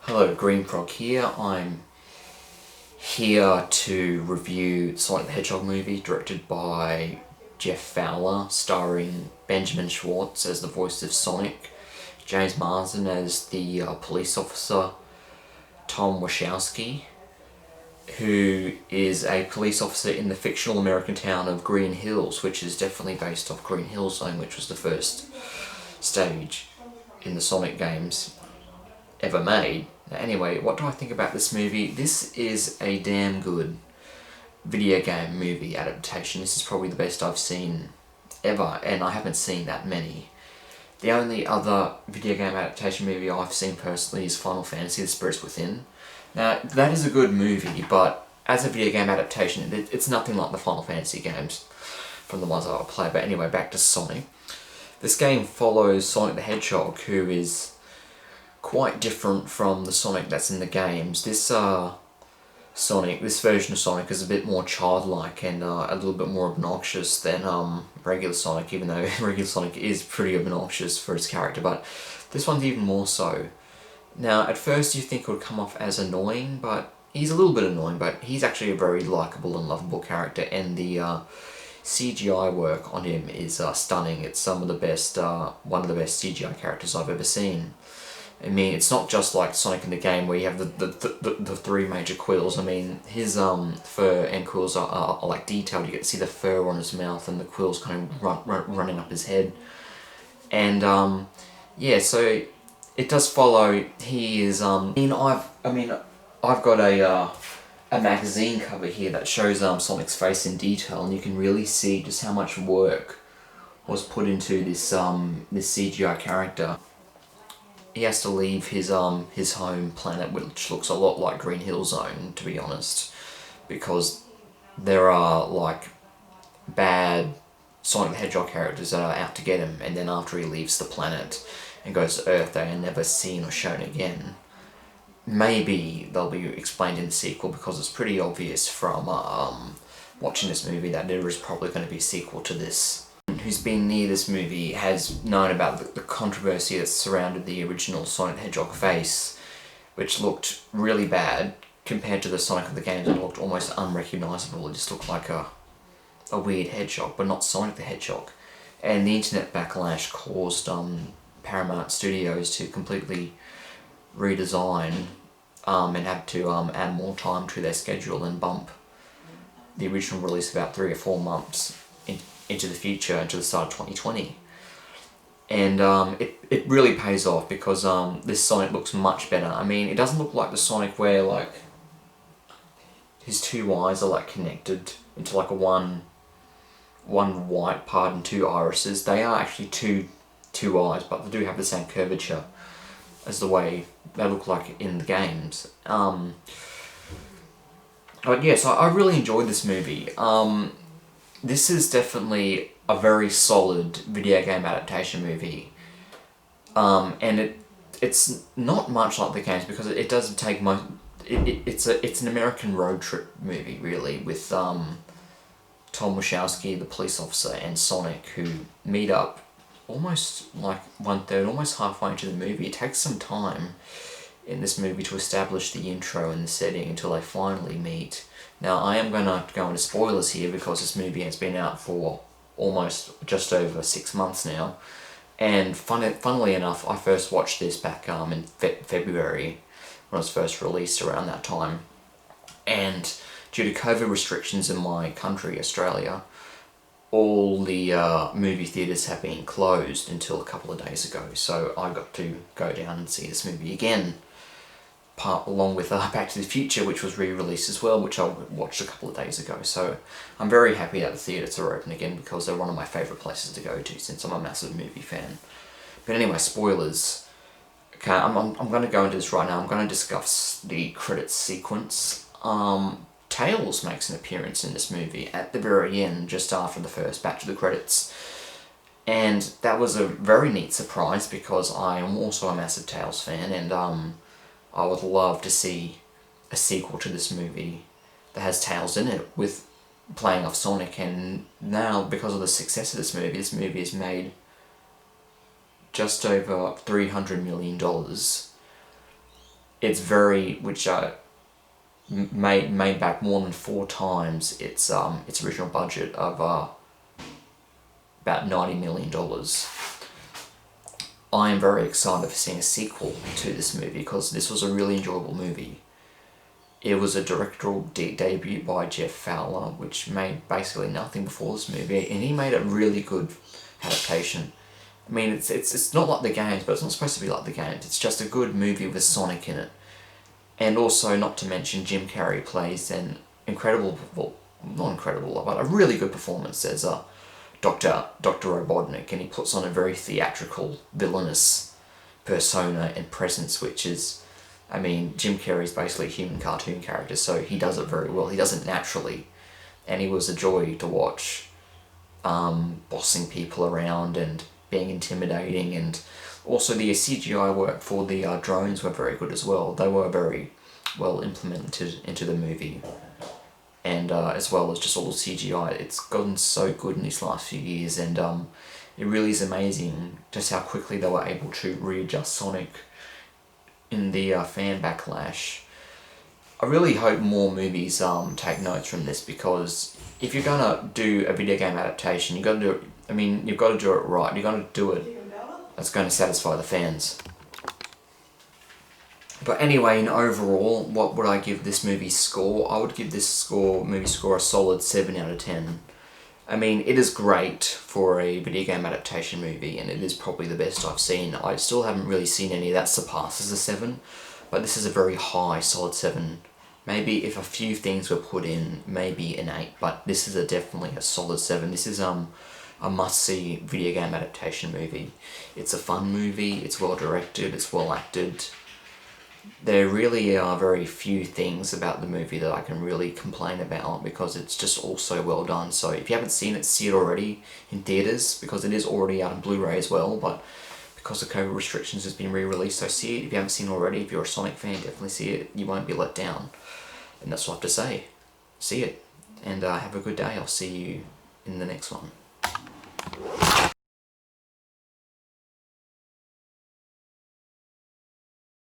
Hello, Green Frog here. I'm here to review Sonic the Hedgehog movie, directed by Jeff Fowler, starring Benjamin Schwartz as the voice of Sonic, James Marsden as the police officer, Tom Wachowski, who is a police officer in the fictional American town of Green Hills, which is definitely based off Green Hill Zone, which was the first stage in the Sonic games ever made. Anyway, what do I think about this movie? This is a damn good video game movie adaptation. This is probably the best I've seen ever, and I haven't seen that many. The only other video game adaptation movie I've seen personally is Final Fantasy: The Spirits Within. Now, that is a good movie, but as a video game adaptation, it's nothing like the Final Fantasy games from the ones I've played. But anyway, back to Sonic. This game follows Sonic the Hedgehog, who is quite different from the Sonic that's in the games. This version of Sonic is a bit more childlike and a little bit more obnoxious than regular Sonic, even though regular Sonic is pretty obnoxious for his character, but this one's even more so. Now, at first you think it would come off as annoying, but he's a little bit annoying, but he's actually a very likeable and lovable character, and the CGI work on him is stunning. It's one of the best CGI characters I've ever seen. I mean, it's not just like Sonic in the game where you have the three major quills. I mean, his fur and quills are like detailed. You get to see the fur on his mouth and the quills kind of running up his head. And yeah, so it does follow. He is I've got a magazine cover here that shows Sonic's face in detail, and you can really see just how much work was put into this CGI character. He has to leave his home planet, which looks a lot like Green Hill Zone, to be honest, because there are like bad Sonic the Hedgehog characters that are out to get him, and then after he leaves the planet and goes to Earth, they are never seen or shown again. Maybe they'll be explained in the sequel, because it's pretty obvious from watching this movie that there is probably going to be a sequel to this. Who's been near this movie has known about the controversy that surrounded the original Sonic the Hedgehog face, which looked really bad compared to the Sonic of the games. It looked almost unrecognisable. It just looked like a weird hedgehog, but not Sonic the Hedgehog. And the internet backlash caused Paramount Studios to completely redesign and have to add more time to their schedule and bump the original release about 3 or 4 months into the future, into the start of 2020. And it really pays off, because this Sonic looks much better. I mean, it doesn't look like the Sonic where like his two eyes are like connected into like a one white part and two irises. They are actually two eyes, but they do have the same curvature as the way they look like in the games. But yeah, so I really enjoyed this movie. This is definitely a very solid video game adaptation movie, and it's not much like the games, because it doesn't take most. It's an American road trip movie, really, with Tom Wachowski, the police officer, and Sonic, who meet up almost like 1/3, almost halfway into the movie. It takes some time in this movie to establish the intro and the setting until they finally meet. Now, I am going to go into spoilers here, because this movie has been out for almost just over 6 months now. And funnily enough, I first watched this back in February, when it was first released, around that time. And due to COVID restrictions in my country, Australia, all the movie theatres have been closed until a couple of days ago. So I got to go down and see this movie again, along with Back to the Future, which was re-released as well, which I watched a couple of days ago. So I'm very happy that the theatres are open again, because they're one of my favourite places to go to, since I'm a massive movie fan. But anyway, spoilers. Okay, I'm going to go into this right now. I'm going to discuss the credits sequence. Tails makes an appearance in this movie at the very end, just after the first batch of the credits. And that was a very neat surprise, because I am also a massive Tails fan, and I would love to see a sequel to this movie that has Tails in it, with playing off Sonic. And now, because of the success of this movie has made just over $300 million it's very, which made back more than 4 times its original budget of about $90 million. I am very excited for seeing a sequel to this movie because this was a really enjoyable movie. It was a directorial debut by Jeff Fowler, which made basically nothing before this movie, and he made a really good adaptation. I mean, it's not like the games, but it's not supposed to be like the games. It's just a good movie with Sonic in it. And also, not to mention, Jim Carrey plays an incredible, well, not incredible, but a really good performance as Dr. Robotnik, and he puts on a very theatrical, villainous persona and presence, which is, I mean, Jim Carrey's basically a human cartoon character, so he does it very well. He does it naturally, and he was a joy to watch, bossing people around and being intimidating, and also the CGI work for the drones were very good as well. They were very well implemented into the movie. And as well as just all the CGI, it's gotten so good in these last few years, and it really is amazing just how quickly they were able to readjust Sonic in the fan backlash. I really hope more movies take notes from this, because if you're gonna do a video game adaptation, you've got to do it. I mean, you've got to do it right. You've got to do it that's going to satisfy the fans. But anyway, in overall, what would I give this movie score? I would give this movie score a solid 7 out of 10. I mean, it is great for a video game adaptation movie, and it is probably the best I've seen. I still haven't really seen any that surpasses a 7, but this is a very high, solid 7. Maybe if a few things were put in, maybe an 8, but this is definitely a solid 7. This is a must-see video game adaptation movie. It's a fun movie, it's well directed, it's well acted. There really are very few things about the movie that I can really complain about, because it's just all so well done. So if you haven't seen it, see it already in theatres, because it is already out on Blu-ray as well, but because of COVID restrictions it's been re-released, so see it. If you haven't seen it already, if you're a Sonic fan, definitely see it. You won't be let down. And that's what I have to say. See it. And have a good day. I'll see you in the next one.